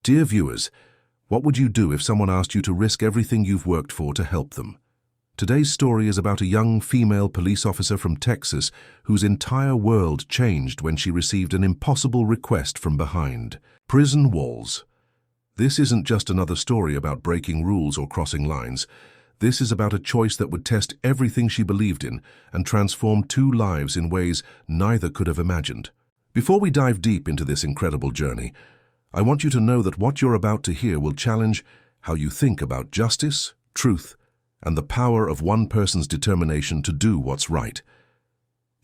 Dear viewers, what would you do if someone asked you to risk everything you've worked for to help them? Today's story is about a young female police officer from Texas whose entire world changed when she received an impossible request from behind prison walls. This isn't just another story about breaking rules or crossing lines. This is about a choice that would test everything she believed in and transform two lives in ways neither could have imagined. Before we dive deep into this incredible journey, I want you to know that what you're about to hear will challenge how you think about justice, truth, and the power of one person's determination to do what's right.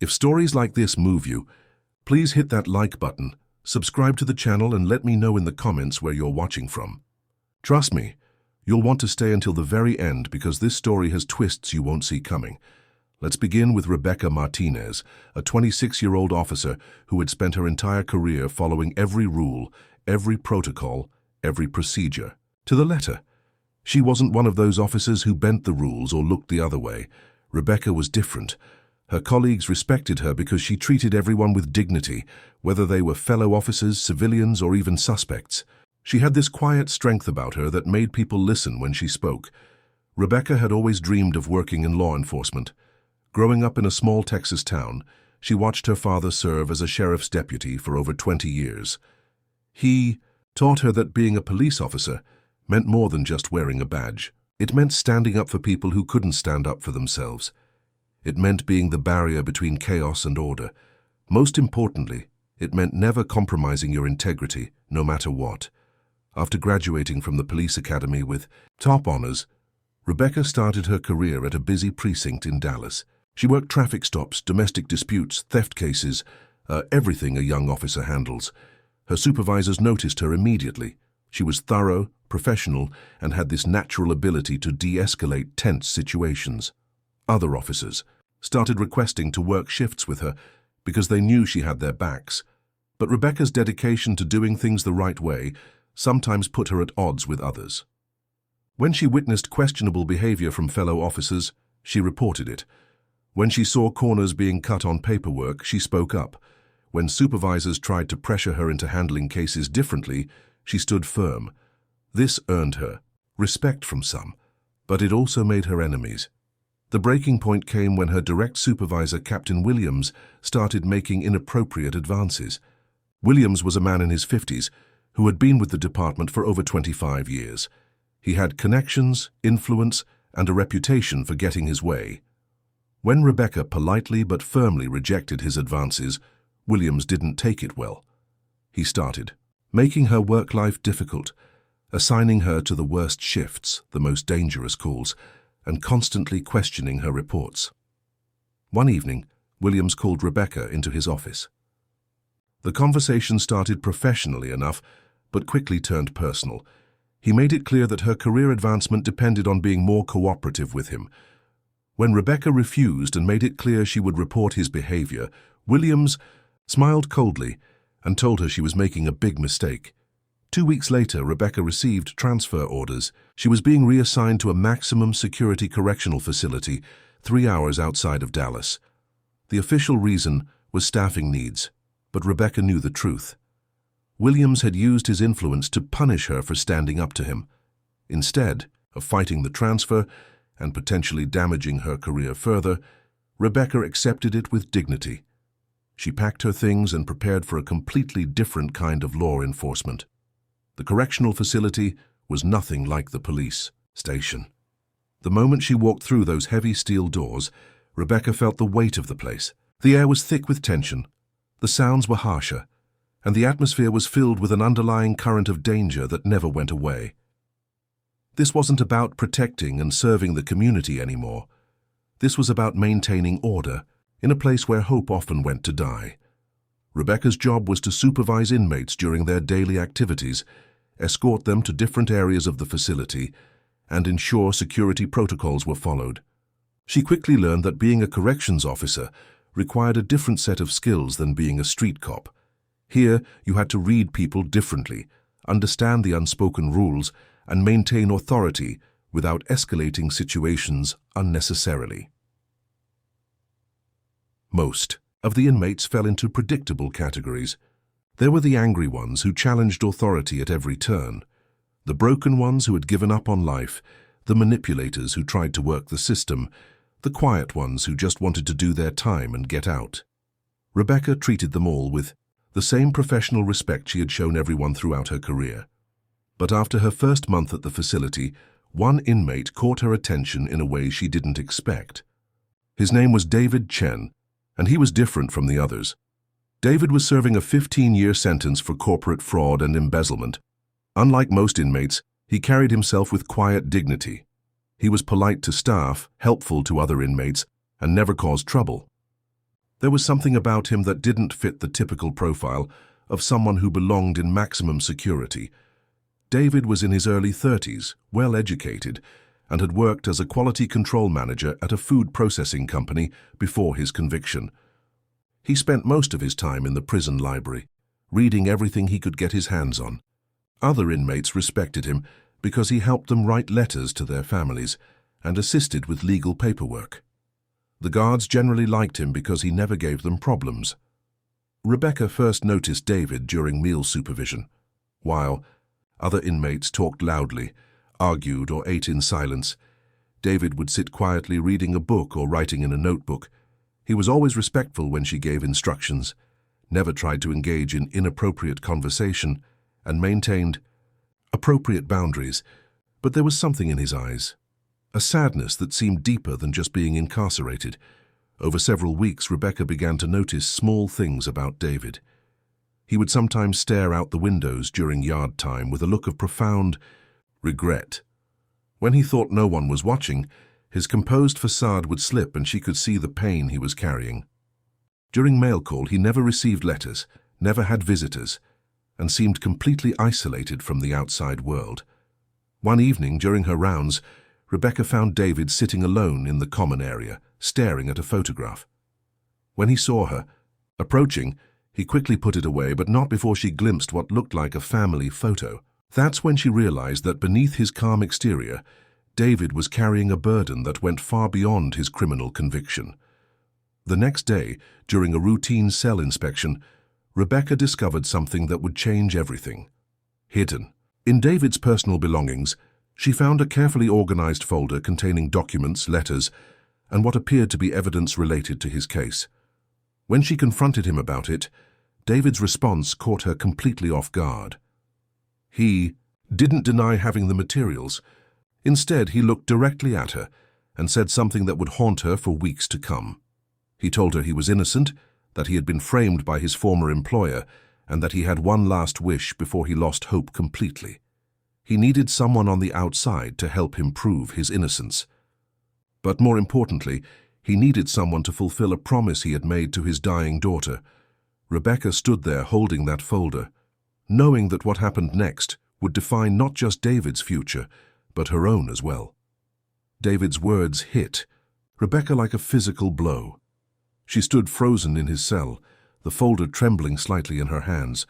If stories like this move you, please hit that like button, subscribe to the channel, and let me know in the comments where you're watching from. Trust me, you'll want to stay until the very end because this story has twists you won't see coming. Let's begin with Rebecca Martinez, a 26-year-old officer who had spent her entire career following every rule, every protocol, every procedure, to the letter. She wasn't one of those officers who bent the rules or looked the other way. Rebecca was different. Her colleagues respected her because she treated everyone with dignity, whether they were fellow officers, civilians, or even suspects. She had this quiet strength about her that made people listen when she spoke. Rebecca had always dreamed of working in law enforcement. Growing up in a small Texas town, she watched her father serve as a sheriff's deputy for over 20 years. He taught her that being a police officer meant more than just wearing a badge. It meant standing up for people who couldn't stand up for themselves. It meant being the barrier between chaos and order. Most importantly, it meant never compromising your integrity, no matter what. After graduating from the police academy with top honors, Rebecca started her career at a busy precinct in Dallas. She worked traffic stops, domestic disputes, theft cases, everything a young officer handles. Her supervisors noticed her immediately. She was thorough, professional, and had this natural ability to de-escalate tense situations. Other officers started requesting to work shifts with her because they knew she had their backs. But Rebecca's dedication to doing things the right way sometimes put her at odds with others. When she witnessed questionable behavior from fellow officers, she reported it. When she saw corners being cut on paperwork, she spoke up. When supervisors tried to pressure her into handling cases differently, she stood firm. This earned her respect from some, but it also made her enemies. The breaking point came when her direct supervisor, Captain Williams, started making inappropriate advances. Williams was a man in his 50s who had been with the department for over 25 years. He had connections, influence, and a reputation for getting his way. When Rebecca politely but firmly rejected his advances, Williams didn't take it well. He started making her work life difficult, assigning her to the worst shifts, the most dangerous calls, and constantly questioning her reports. One evening, Williams called Rebecca into his office. The conversation started professionally enough, but quickly turned personal. He made it clear that her career advancement depended on being more cooperative with him. When Rebecca refused and made it clear she would report his behavior, Williams smiled coldly and told her she was making a big mistake. 2 weeks later, Rebecca received transfer orders. She was being reassigned to a maximum security correctional facility 3 hours outside of Dallas. The official reason was staffing needs, but Rebecca knew the truth. Williams had used his influence to punish her for standing up to him. Instead of fighting the transfer and potentially damaging her career further, Rebecca accepted it with dignity. She packed her things and prepared for a completely different kind of law enforcement. The correctional facility was nothing like the police station. The moment she walked through those heavy steel doors, Rebecca felt the weight of the place. The air was thick with tension, the sounds were harsher, and the atmosphere was filled with an underlying current of danger that never went away. This wasn't about protecting and serving the community anymore. This was about maintaining order in a place where hope often went to die. Rebecca's job was to supervise inmates during their daily activities, escort them to different areas of the facility, and ensure security protocols were followed. She quickly learned that being a corrections officer required a different set of skills than being a street cop. Here, you had to read people differently, understand the unspoken rules, and maintain authority without escalating situations unnecessarily. Most of the inmates fell into predictable categories. There were the angry ones who challenged authority at every turn, the broken ones who had given up on life, the manipulators who tried to work the system, the quiet ones who just wanted to do their time and get out. Rebecca treated them all with the same professional respect she had shown everyone throughout her career. But after her first month at the facility, one inmate caught her attention in a way she didn't expect. His name was David Chen, and he was different from the others. David was serving a 15-year sentence for corporate fraud and embezzlement. Unlike most inmates, he carried himself with quiet dignity. He was polite to staff, helpful to other inmates, and never caused trouble. There was something about him that didn't fit the typical profile of someone who belonged in maximum security. David was in his early 30s, well-educated, and had worked as a quality control manager at a food processing company before his conviction. He spent most of his time in the prison library, reading everything he could get his hands on. Other inmates respected him because he helped them write letters to their families and assisted with legal paperwork. The guards generally liked him because he never gave them problems. Rebecca first noticed David during meal supervision. While other inmates talked loudly, argued, or ate in silence, David would sit quietly reading a book or writing in a notebook. He was always respectful when she gave instructions, never tried to engage in inappropriate conversation, and maintained appropriate boundaries. But there was something in his eyes, a sadness that seemed deeper than just being incarcerated. Over several weeks, Rebecca began to notice small things about David. He would sometimes stare out the windows during yard time with a look of profound regret. When he thought no one was watching, his composed facade would slip and she could see the pain he was carrying. During mail call, he never received letters, never had visitors, and seemed completely isolated from the outside world. One evening, during her rounds, Rebecca found David sitting alone in the common area, staring at a photograph. When he saw her approaching, he quickly put it away, but not before she glimpsed what looked like a family photo. That's when she realized that beneath his calm exterior, David was carrying a burden that went far beyond his criminal conviction. The next day, during a routine cell inspection, Rebecca discovered something that would change everything. Hidden in David's personal belongings, she found a carefully organized folder containing documents, letters, and what appeared to be evidence related to his case. When she confronted him about it, David's response caught her completely off guard. He didn't deny having the materials. Instead, he looked directly at her and said something that would haunt her for weeks to come. He told her he was innocent, that he had been framed by his former employer, and that he had one last wish before he lost hope completely. He needed someone on the outside to help him prove his innocence. But more importantly, he needed someone to fulfill a promise he had made to his dying daughter. Rebecca stood there holding that folder, knowing that what happened next would define not just David's future, but her own as well. David's words hit Rebecca like a physical blow. She stood frozen in his cell, the folder trembling slightly in her hands.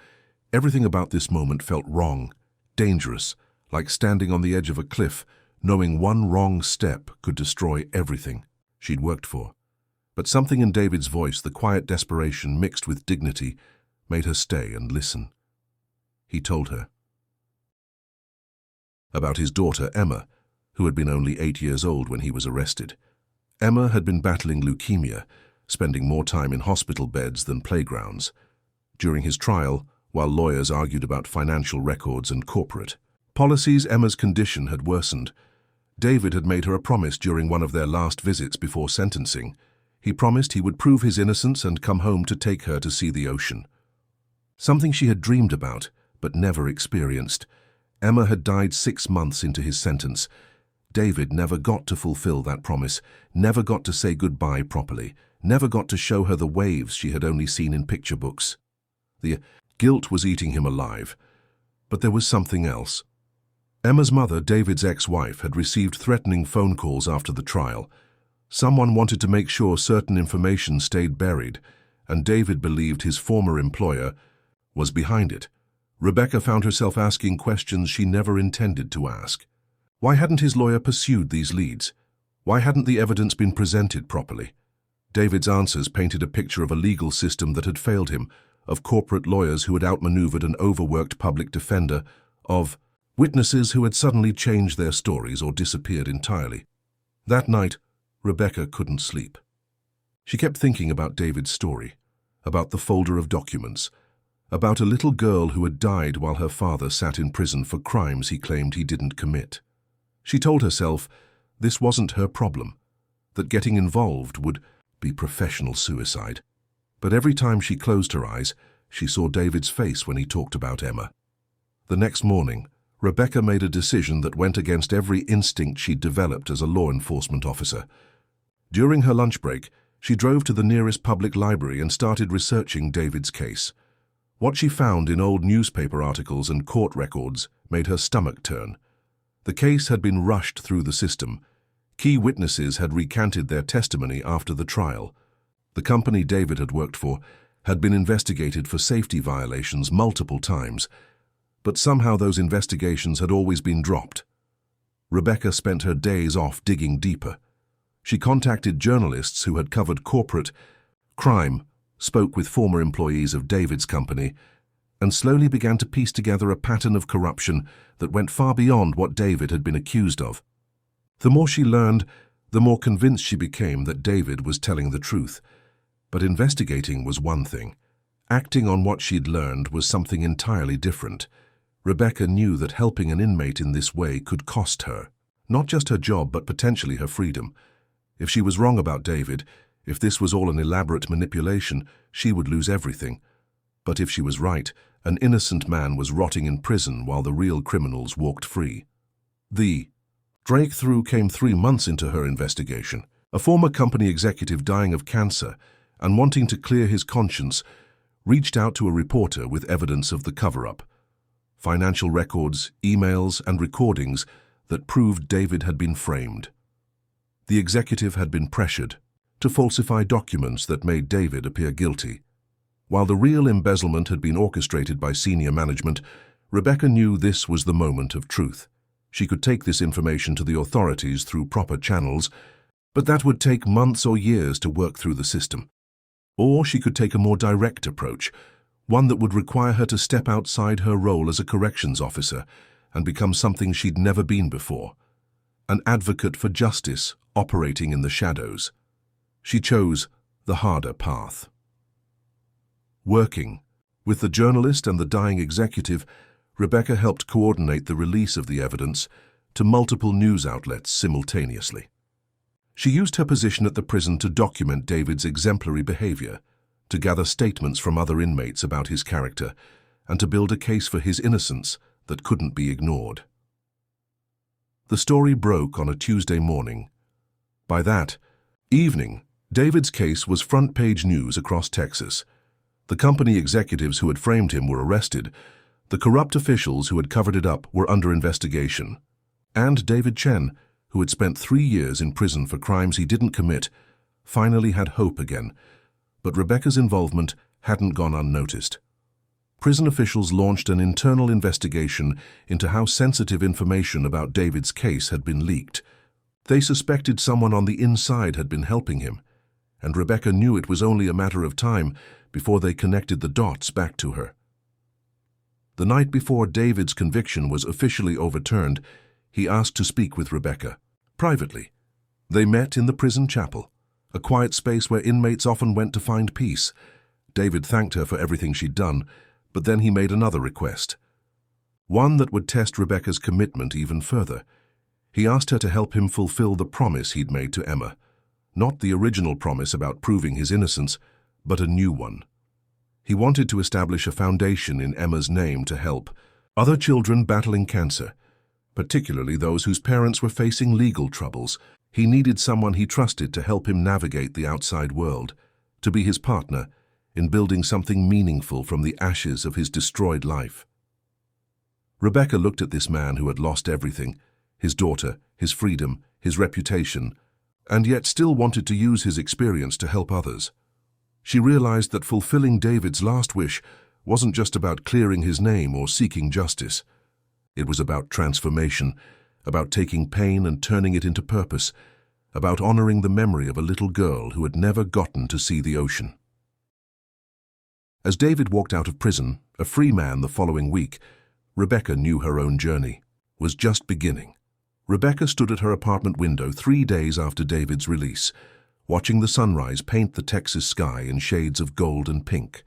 Everything about this moment felt wrong, dangerous, like standing on the edge of a cliff, knowing one wrong step could destroy everything she'd worked for. But something in David's voice, the quiet desperation mixed with dignity, made her stay and listen. He told her about his daughter, Emma, who had been only 8 years old when he was arrested. Emma had been battling leukemia, spending more time in hospital beds than playgrounds. During his trial, while lawyers argued about financial records and corporate policies, Emma's condition had worsened. David had made her a promise during one of their last visits before sentencing. He promised he would prove his innocence and come home to take her to see the ocean. Something she had dreamed about, but never experienced. Emma had died 6 months into his sentence. David never got to fulfill that promise, never got to say goodbye properly, never got to show her the waves she had only seen in picture books. The guilt was eating him alive. But there was something else. Emma's mother, David's ex-wife, had received threatening phone calls after the trial. Someone wanted to make sure certain information stayed buried, and David believed his former employer was behind it. Rebecca found herself asking questions she never intended to ask. Why hadn't his lawyer pursued these leads? Why hadn't the evidence been presented properly? David's answers painted a picture of a legal system that had failed him, of corporate lawyers who had outmaneuvered an overworked public defender, of witnesses who had suddenly changed their stories or disappeared entirely. That night, Rebecca couldn't sleep. She kept thinking about David's story, about the folder of documents, about a little girl who had died while her father sat in prison for crimes he claimed he didn't commit. She told herself this wasn't her problem, that getting involved would be professional suicide. But every time she closed her eyes, she saw David's face when he talked about Emma. The next morning, Rebecca made a decision that went against every instinct she'd developed as a law enforcement officer. During her lunch break, she drove to the nearest public library and started researching David's case. What she found in old newspaper articles and court records made her stomach turn. The case had been rushed through the system. Key witnesses had recanted their testimony after the trial. The company David had worked for had been investigated for safety violations multiple times, but somehow those investigations had always been dropped. Rebecca spent her days off digging deeper. She contacted journalists who had covered corporate crime, spoke with former employees of David's company, and slowly began to piece together a pattern of corruption that went far beyond what David had been accused of. The more she learned, the more convinced she became that David was telling the truth. But investigating was one thing. Acting on what she'd learned was something entirely different. Rebecca knew that helping an inmate in this way could cost her, not just her job but potentially her freedom. If she was wrong about David, if this was all an elaborate manipulation, she would lose everything. But if she was right, an innocent man was rotting in prison while the real criminals walked free. The breakthrough came 3 months into her investigation. A former company executive dying of cancer and wanting to clear his conscience reached out to a reporter with evidence of the cover-up. Financial records, emails, and recordings that proved David had been framed. The executive had been pressured to falsify documents that made David appear guilty. While the real embezzlement had been orchestrated by senior management, Rebecca knew this was the moment of truth. She could take this information to the authorities through proper channels, but that would take months or years to work through the system. Or she could take a more direct approach, one that would require her to step outside her role as a corrections officer and become something she'd never been before, an advocate for justice operating in the shadows. She chose the harder path. Working with the journalist and the dying executive, Rebecca helped coordinate the release of the evidence to multiple news outlets simultaneously. She used her position at the prison to document David's exemplary behavior, to gather statements from other inmates about his character, and to build a case for his innocence that couldn't be ignored. The story broke on a Tuesday morning. By that evening, David's case was front-page news across Texas. The company executives who had framed him were arrested. The corrupt officials who had covered it up were under investigation. And David Chen, who had spent 3 years in prison for crimes he didn't commit, finally had hope again. But Rebecca's involvement hadn't gone unnoticed. Prison officials launched an internal investigation into how sensitive information about David's case had been leaked. They suspected someone on the inside had been helping him, and Rebecca knew it was only a matter of time before they connected the dots back to her. The night before David's conviction was officially overturned, he asked to speak with Rebecca, privately. They met in the prison chapel, a quiet space where inmates often went to find peace. David thanked her for everything she'd done, but then he made another request, one that would test Rebecca's commitment even further. He asked her to help him fulfill the promise he'd made to Emma, not the original promise about proving his innocence, but a new one. He wanted to establish a foundation in Emma's name to help other children battling cancer, particularly those whose parents were facing legal troubles. He needed someone he trusted to help him navigate the outside world, to be his partner in building something meaningful from the ashes of his destroyed life. Rebecca looked at this man who had lost everything, his daughter, his freedom, his reputation, and yet still wanted to use his experience to help others. She realized that fulfilling David's last wish wasn't just about clearing his name or seeking justice. It was about transformation, about taking pain and turning it into purpose, about honoring the memory of a little girl who had never gotten to see the ocean. As David walked out of prison, a free man the following week, Rebecca knew her own journey was just beginning. Rebecca stood at her apartment window 3 days after David's release, watching the sunrise paint the Texas sky in shades of gold and pink.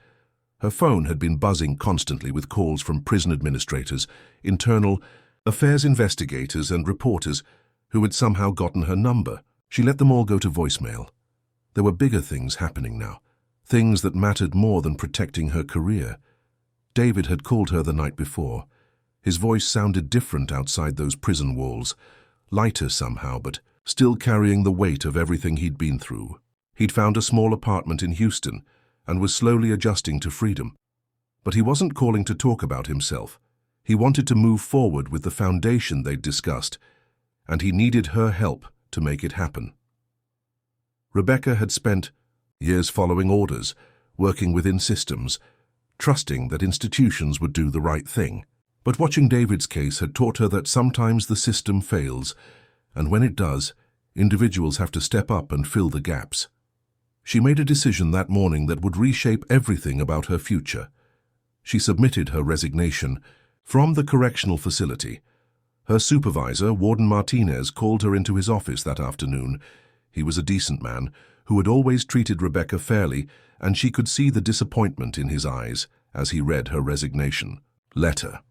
Her phone had been buzzing constantly with calls from prison administrators, internal affairs investigators and reporters who had somehow gotten her number. She let them all go to voicemail. There were bigger things happening now, things that mattered more than protecting her career. David had called her the night before. His voice sounded different outside those prison walls, lighter somehow, but still carrying the weight of everything he'd been through. He'd found a small apartment in Houston and was slowly adjusting to freedom. But he wasn't calling to talk about himself. He wanted to move forward with the foundation they'd discussed, and he needed her help to make it happen. Rebecca had spent years following orders, working within systems, trusting that institutions would do the right thing. But watching David's case had taught her that sometimes the system fails, and when it does, individuals have to step up and fill the gaps. She made a decision that morning that would reshape everything about her future. She submitted her resignation from the correctional facility. Her supervisor, Warden Martinez, called her into his office that afternoon. He was a decent man who had always treated Rebecca fairly, and she could see the disappointment in his eyes as he read her resignation letter.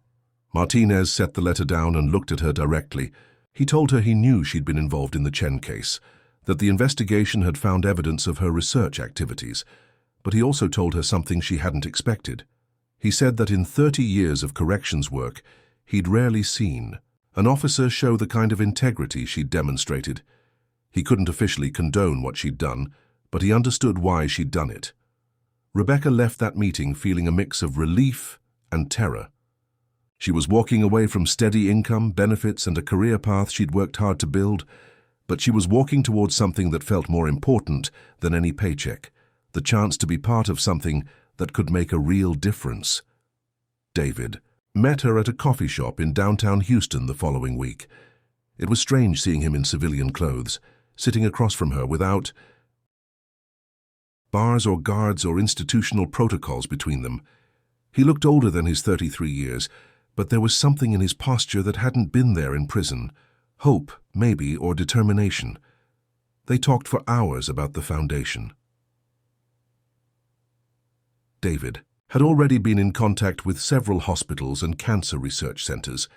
Martinez set the letter down and looked at her directly. He told her he knew she'd been involved in the Chen case, that the investigation had found evidence of her research activities, but he also told her something she hadn't expected. He said that in 30 years of corrections work, he'd rarely seen an officer show the kind of integrity she'd demonstrated. He couldn't officially condone what she'd done, but he understood why she'd done it. Rebecca left that meeting feeling a mix of relief and terror. She was walking away from steady income, benefits, and a career path she'd worked hard to build, but she was walking towards something that felt more important than any paycheck, the chance to be part of something that could make a real difference. David met her at a coffee shop in downtown Houston the following week. It was strange seeing him in civilian clothes, sitting across from her without bars or guards or institutional protocols between them. He looked older than his 33 years, but there was something in his posture that hadn't been there in prison. Hope, maybe, or determination. They talked for hours about the foundation. David had already been in contact with several hospitals and cancer research centers.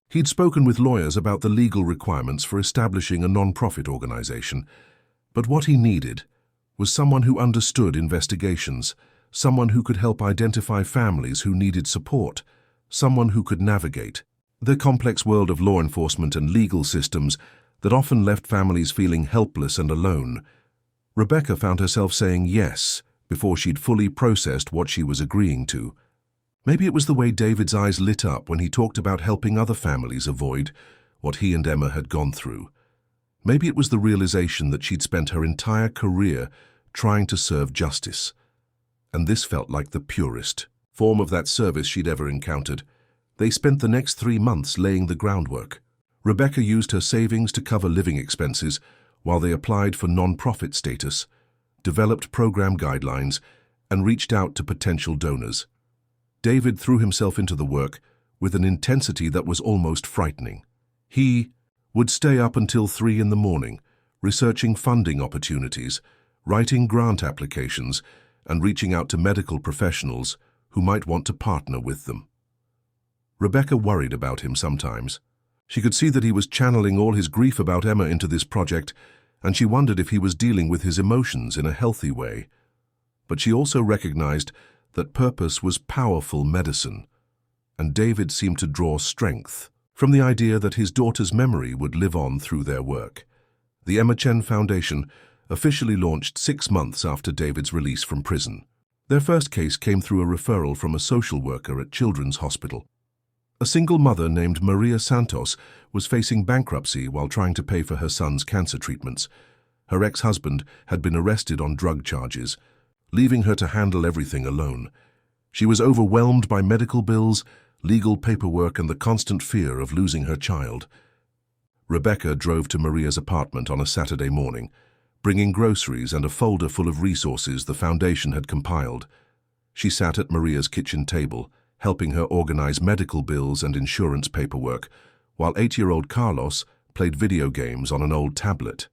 He'd spoken with lawyers about the legal requirements for establishing a non-profit organization, but what he needed was someone who understood investigations, someone who could help identify families who needed support, someone who could navigate the complex world of law enforcement and legal systems that often left families feeling helpless and alone. Rebecca found herself saying yes before she'd fully processed what she was agreeing to. Maybe it was the way David's eyes lit up when he talked about helping other families avoid what he and Emma had gone through. Maybe it was the realization that she'd spent her entire career trying to serve justice, and this felt like the purest form of that service she'd ever encountered. They spent the next 3 months laying the groundwork. Rebecca used her savings to cover living expenses while they applied for non-profit status, developed program guidelines, and reached out to potential donors. David threw himself into the work with an intensity that was almost frightening. He would stay up until 3 in the morning, researching funding opportunities, writing grant applications, and reaching out to medical professionals who might want to partner with them. Rebecca worried about him sometimes. She could see that he was channeling all his grief about Emma into this project, and she wondered if he was dealing with his emotions in a healthy way. But she also recognized that purpose was powerful medicine, and David seemed to draw strength from the idea that his daughter's memory would live on through their work. The Chen Foundation officially launched 6 months after David's release from prison. Their first case came through a referral from a social worker at Children's Hospital. A single mother named Maria Santos was facing bankruptcy while trying to pay for her son's cancer treatments. Her ex-husband had been arrested on drug charges, leaving her to handle everything alone. She was overwhelmed by medical bills, legal paperwork, and the constant fear of losing her child. Rebecca drove to Maria's apartment on a Saturday morning, bringing groceries and a folder full of resources the foundation had compiled. She sat at Maria's kitchen table, helping her organize medical bills and insurance paperwork, while 8-year-old Carlos played video games on an old tablet.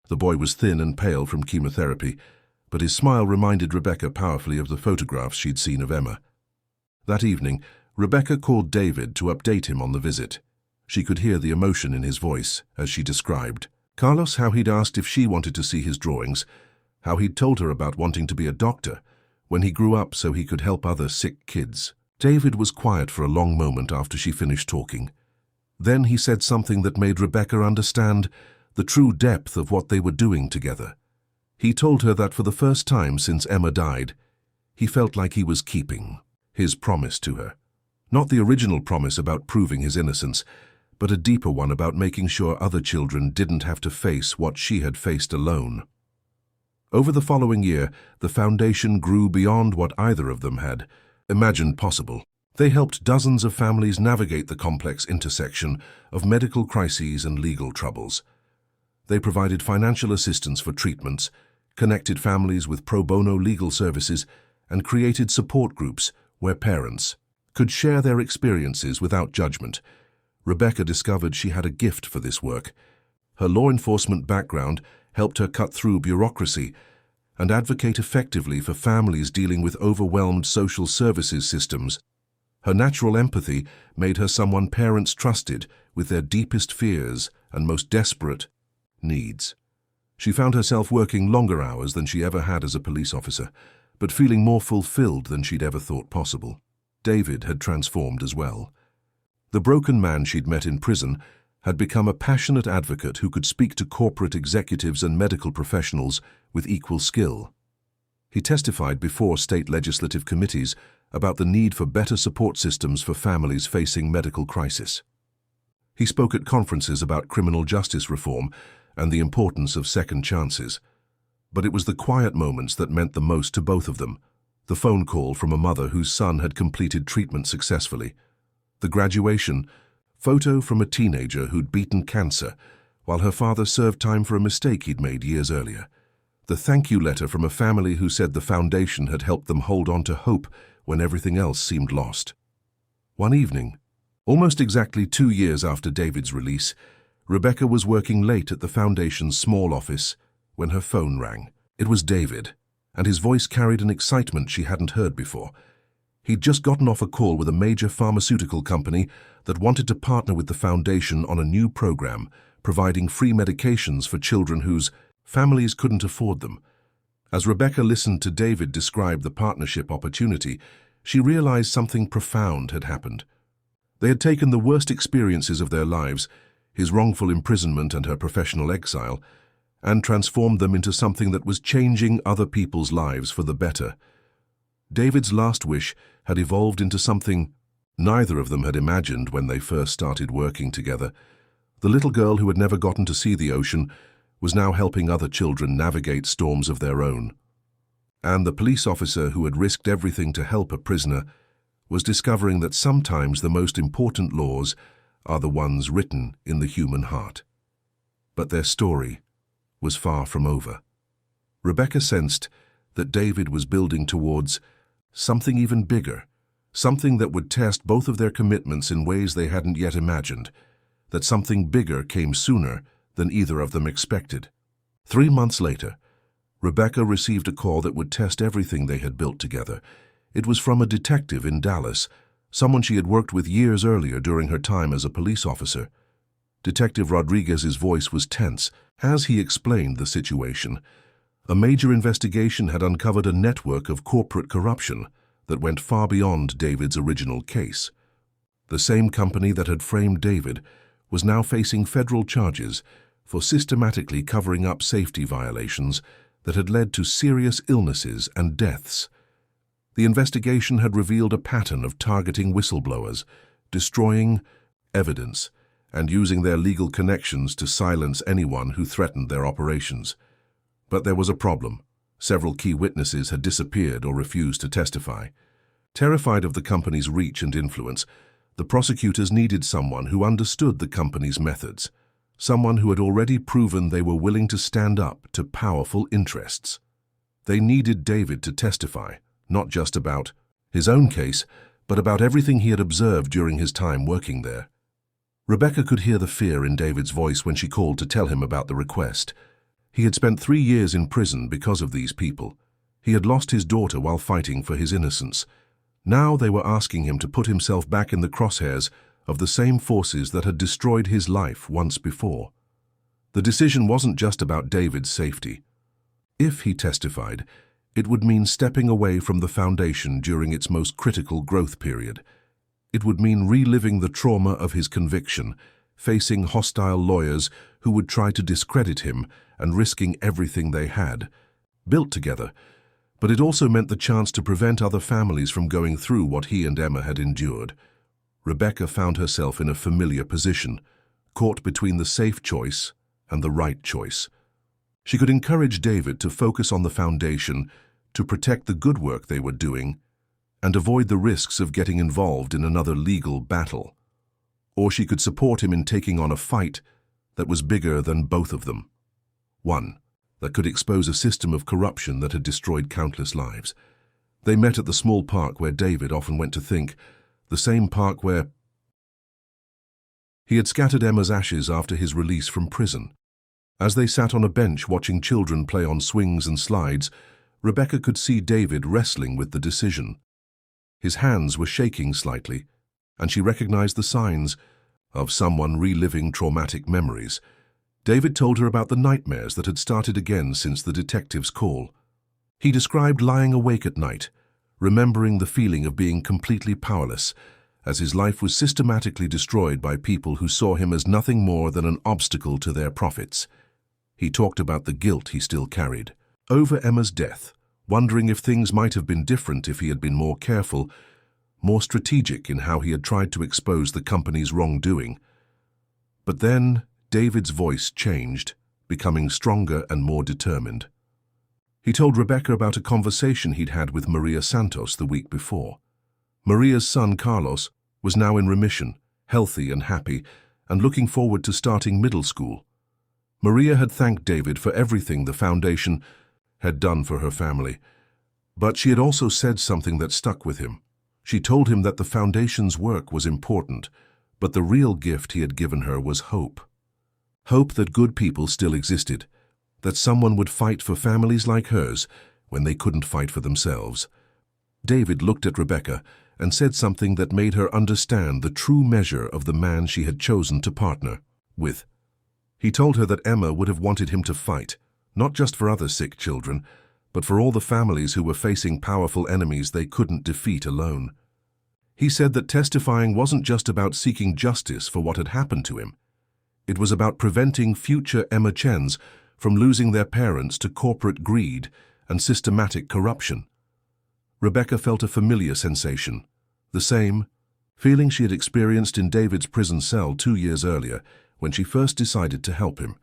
The boy was thin and pale from chemotherapy, but his smile reminded Rebecca powerfully of the photographs she'd seen of Emma. That evening, Rebecca called David to update him on the visit. She could hear the emotion in his voice as she described Carlos, how he'd asked if she wanted to see his drawings, how he'd told her about wanting to be a doctor when he grew up so he could help other sick kids. David was quiet for a long moment after she finished talking. Then he said something that made Rebecca understand the true depth of what they were doing together. He told her that for the first time since Emma died, he felt like he was keeping his promise to her. Not the original promise about proving his innocence, but a deeper one about making sure other children didn't have to face what she had faced alone. Over the following year, the foundation grew beyond what either of them had imagined possible. They helped dozens of families navigate the complex intersection of medical crises and legal troubles. They provided financial assistance for treatments, connected families with pro bono legal services, and created support groups where parents could share their experiences without judgment. Rebecca discovered she had a gift for this work. Her law enforcement background helped her cut through bureaucracy and advocate effectively for families dealing with overwhelmed social services systems. Her natural empathy made her someone parents trusted with their deepest fears and most desperate needs. She found herself working longer hours than she ever had as a police officer, but feeling more fulfilled than she'd ever thought possible. David had transformed as well. The broken man she'd met in prison had become a passionate advocate who could speak to corporate executives and medical professionals with equal skill. He testified before state legislative committees about the need for better support systems for families facing medical crisis. He spoke at conferences about criminal justice reform and the importance of second chances. But it was the quiet moments that meant the most to both of them. The phone call from a mother whose son had completed treatment successfully. The graduation photo from a teenager who'd beaten cancer, while her father served time for a mistake he'd made years earlier. The thank you letter from a family who said the foundation had helped them hold on to hope when everything else seemed lost. One evening, almost exactly 2 years after David's release, Rebecca was working late at the foundation's small office when her phone rang. It was David, and his voice carried an excitement she hadn't heard before. He'd just gotten off a call with a major pharmaceutical company that wanted to partner with the foundation on a new program, providing free medications for children whose families couldn't afford them. As Rebecca listened to David describe the partnership opportunity, she realized something profound had happened. They had taken the worst experiences of their lives, his wrongful imprisonment and her professional exile, and transformed them into something that was changing other people's lives for the better. David's last wish had evolved into something neither of them had imagined when they first started working together. The little girl who had never gotten to see the ocean was now helping other children navigate storms of their own. And the police officer who had risked everything to help a prisoner was discovering that sometimes the most important laws are the ones written in the human heart. But their story was far from over. Rebecca sensed that David was building towards something even bigger, something that would test both of their commitments in ways they hadn't yet imagined, that something bigger came sooner than either of them expected. 3 months later, Rebecca received a call that would test everything they had built together. It was from a detective in Dallas, someone she had worked with years earlier during her time as a police officer. Detective Rodriguez's voice was tense as he explained the situation. A major investigation had uncovered a network of corporate corruption that went far beyond David's original case. The same company that had framed David was now facing federal charges for systematically covering up safety violations that had led to serious illnesses and deaths. The investigation had revealed a pattern of targeting whistleblowers, destroying evidence, and using their legal connections to silence anyone who threatened their operations. But there was a problem. Several key witnesses had disappeared or refused to testify. Terrified of the company's reach and influence, the prosecutors needed someone who understood the company's methods, someone who had already proven they were willing to stand up to powerful interests. They needed David to testify, not just about his own case, but about everything he had observed during his time working there. Rebecca could hear the fear in David's voice when she called to tell him about the request. He had spent 3 years in prison because of these people. He had lost his daughter while fighting for his innocence. Now they were asking him to put himself back in the crosshairs of the same forces that had destroyed his life once before. The decision wasn't just about David's safety. If he testified, it would mean stepping away from the foundation during its most critical growth period. It would mean reliving the trauma of his conviction, facing hostile lawyers who would try to discredit him and risking everything they had built together. But it also meant the chance to prevent other families from going through what he and Emma had endured. Rebecca found herself in a familiar position, caught between the safe choice and the right choice. She could encourage David to focus on the foundation, to protect the good work they were doing, and avoid the risks of getting involved in another legal battle. Or she could support him in taking on a fight that was bigger than both of them. One that could expose a system of corruption that had destroyed countless lives. They met at the small park where David often went to think, the same park where he had scattered Emma's ashes after his release from prison. As they sat on a bench watching children play on swings and slides, Rebecca could see David wrestling with the decision. His hands were shaking slightly, and she recognized the signs of someone reliving traumatic memories. David told her about the nightmares that had started again since the detective's call. He described lying awake at night, remembering the feeling of being completely powerless, as his life was systematically destroyed by people who saw him as nothing more than an obstacle to their profits. He talked about the guilt he still carried over Emma's death, wondering if things might have been different if he had been more careful, more strategic in how he had tried to expose the company's wrongdoing. But then David's voice changed, becoming stronger and more determined. He told Rebecca about a conversation he'd had with Maria Santos the week before. Maria's son, Carlos, was now in remission, healthy and happy, and looking forward to starting middle school. Maria had thanked David for everything the foundation had done for her family, but she had also said something that stuck with him. She told him that the foundation's work was important, but the real gift he had given her was hope. Hope that good people still existed, that someone would fight for families like hers when they couldn't fight for themselves. David looked at Rebecca and said something that made her understand the true measure of the man she had chosen to partner with. He told her that Emma would have wanted him to fight, not just for other sick children, but for all the families who were facing powerful enemies they couldn't defeat alone. He said that testifying wasn't just about seeking justice for what had happened to him. It was about preventing future Emma Chens from losing their parents to corporate greed and systematic corruption. Rebecca felt a familiar sensation, the same feeling she had experienced in David's prison cell 2 years earlier when she first decided to help him.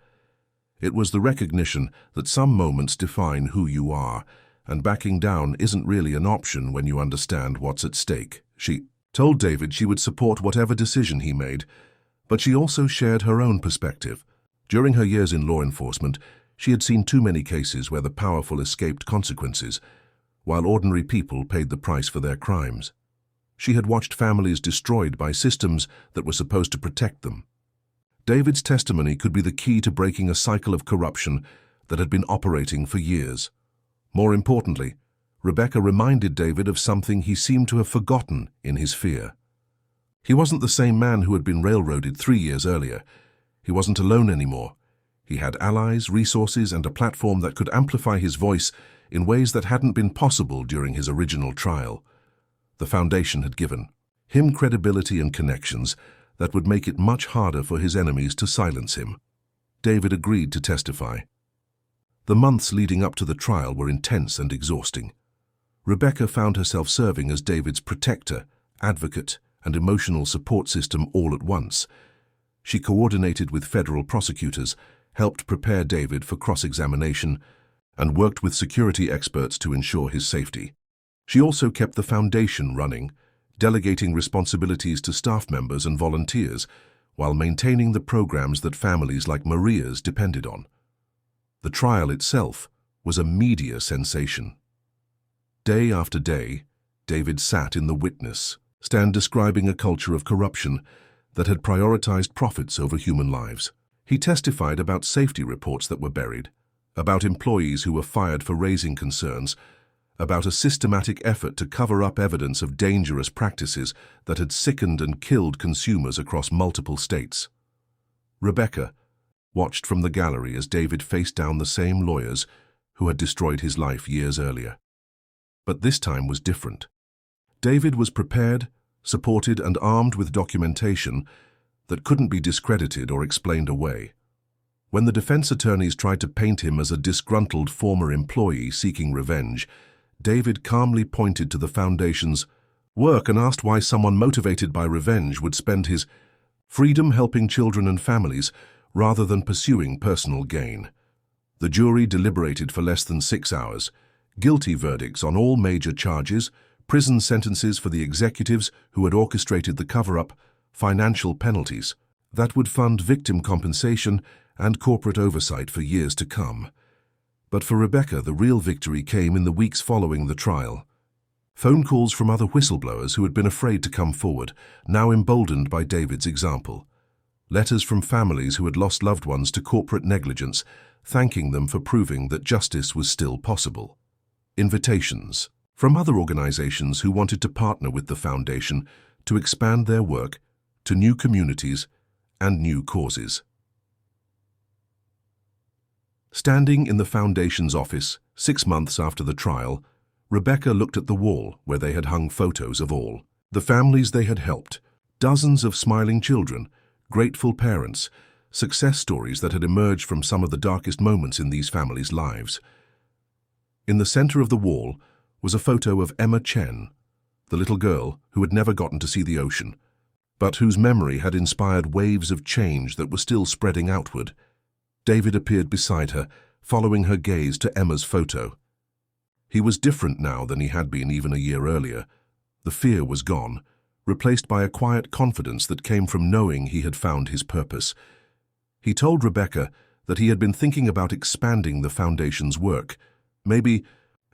It was the recognition that some moments define who you are, and backing down isn't really an option when you understand what's at stake. She told David she would support whatever decision he made, but she also shared her own perspective. During her years in law enforcement, she had seen too many cases where the powerful escaped consequences, while ordinary people paid the price for their crimes. She had watched families destroyed by systems that were supposed to protect them. David's testimony could be the key to breaking a cycle of corruption that had been operating for years. More importantly, Rebecca reminded David of something he seemed to have forgotten in his fear. He wasn't the same man who had been railroaded 3 years earlier. He wasn't alone anymore. He had allies, resources, and a platform that could amplify his voice in ways that hadn't been possible during his original trial. The foundation had given him credibility and connections that would make it much harder for his enemies to silence him. David agreed to testify. The months leading up to the trial were intense and exhausting. Rebecca found herself serving as David's protector, advocate, and emotional support system all at once. She coordinated with federal prosecutors, helped prepare David for cross-examination, and worked with security experts to ensure his safety. She also kept the foundation running, delegating responsibilities to staff members and volunteers, while maintaining the programs that families like Maria's depended on. The trial itself was a media sensation. Day after day, David sat in the witness stand describing a culture of corruption that had prioritized profits over human lives. He testified about safety reports that were buried, about employees who were fired for raising concerns, about a systematic effort to cover up evidence of dangerous practices that had sickened and killed consumers across multiple states. Rebecca watched from the gallery as David faced down the same lawyers who had destroyed his life years earlier. But this time was different. David was prepared, supported, and armed with documentation that couldn't be discredited or explained away. When the defense attorneys tried to paint him as a disgruntled former employee seeking revenge, David calmly pointed to the Foundation's work and asked why someone motivated by revenge would spend his freedom helping children and families rather than pursuing personal gain. The jury deliberated for less than 6 hours. Guilty verdicts on all major charges, prison sentences for the executives who had orchestrated the cover-up, financial penalties that would fund victim compensation and corporate oversight for years to come. But for Rebecca, the real victory came in the weeks following the trial. Phone calls from other whistleblowers who had been afraid to come forward, now emboldened by David's example. Letters from families who had lost loved ones to corporate negligence, thanking them for proving that justice was still possible. Invitations from other organizations who wanted to partner with the Foundation to expand their work to new communities and new causes. Standing in the Foundation's office 6 months after the trial, Rebecca looked at the wall where they had hung photos of all the families they had helped, dozens of smiling children, grateful parents, success stories that had emerged from some of the darkest moments in these families' lives. In the center of the wall was a photo of Emma Chen, the little girl who had never gotten to see the ocean, but whose memory had inspired waves of change that were still spreading outward. David appeared beside her, following her gaze to Emma's photo. He was different now than he had been even a year earlier. The fear was gone, replaced by a quiet confidence that came from knowing he had found his purpose. He told Rebecca that he had been thinking about expanding the Foundation's work, maybe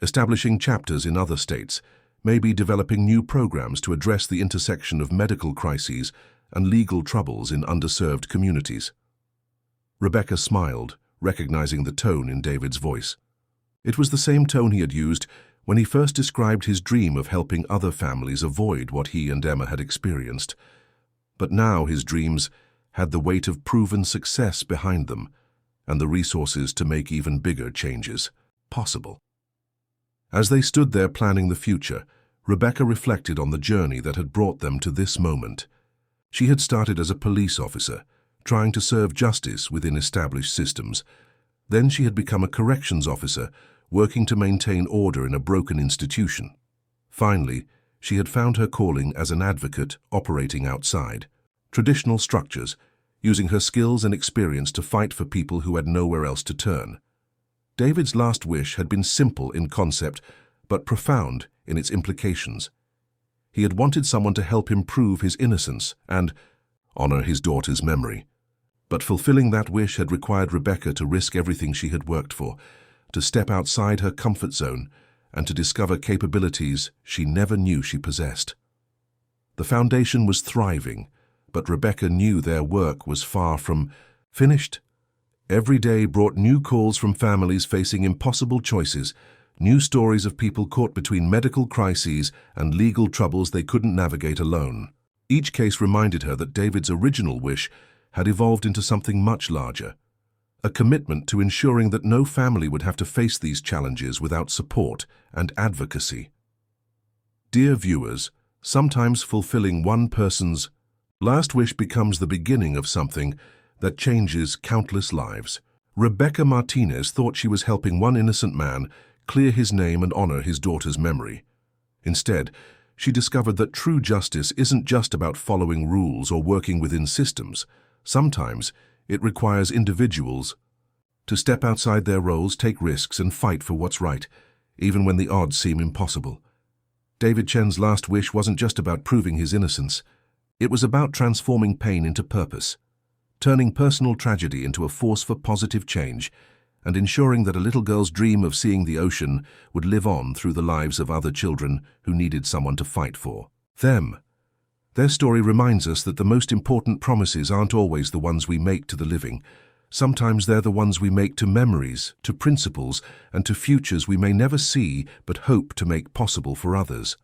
establishing chapters in other states, maybe developing new programs to address the intersection of medical crises and legal troubles in underserved communities. Rebecca smiled, recognizing the tone in David's voice. It was the same tone he had used when he first described his dream of helping other families avoid what he and Emma had experienced. But now his dreams had the weight of proven success behind them and the resources to make even bigger changes possible. As they stood there planning the future, Rebecca reflected on the journey that had brought them to this moment. She had started as a police officer, trying to serve justice within established systems. Then she had become a corrections officer, working to maintain order in a broken institution. Finally, she had found her calling as an advocate operating outside traditional structures, using her skills and experience to fight for people who had nowhere else to turn. David's last wish had been simple in concept, but profound in its implications. He had wanted someone to help him prove his innocence and honor his daughter's memory. But fulfilling that wish had required Rebecca to risk everything she had worked for, to step outside her comfort zone, and to discover capabilities she never knew she possessed. The Foundation was thriving, but Rebecca knew their work was far from finished. Every day brought new calls from families facing impossible choices, new stories of people caught between medical crises and legal troubles they couldn't navigate alone. Each case reminded her that David's original wish had evolved into something much larger, a commitment to ensuring that no family would have to face these challenges without support and advocacy. Dear viewers, sometimes fulfilling one person's last wish becomes the beginning of something that changes countless lives. Rebecca Martinez thought she was helping one innocent man clear his name and honor his daughter's memory. Instead, she discovered that true justice isn't just about following rules or working within systems. Sometimes it requires individuals to step outside their roles, take risks, and fight for what's right, even when the odds seem impossible. David Chen's last wish wasn't just about proving his innocence. It was about transforming pain into purpose, turning personal tragedy into a force for positive change, and ensuring that a little girl's dream of seeing the ocean would live on through the lives of other children who needed someone to fight for them. Their story reminds us that the most important promises aren't always the ones we make to the living. Sometimes they're the ones we make to memories, to principles, and to futures we may never see but hope to make possible for others.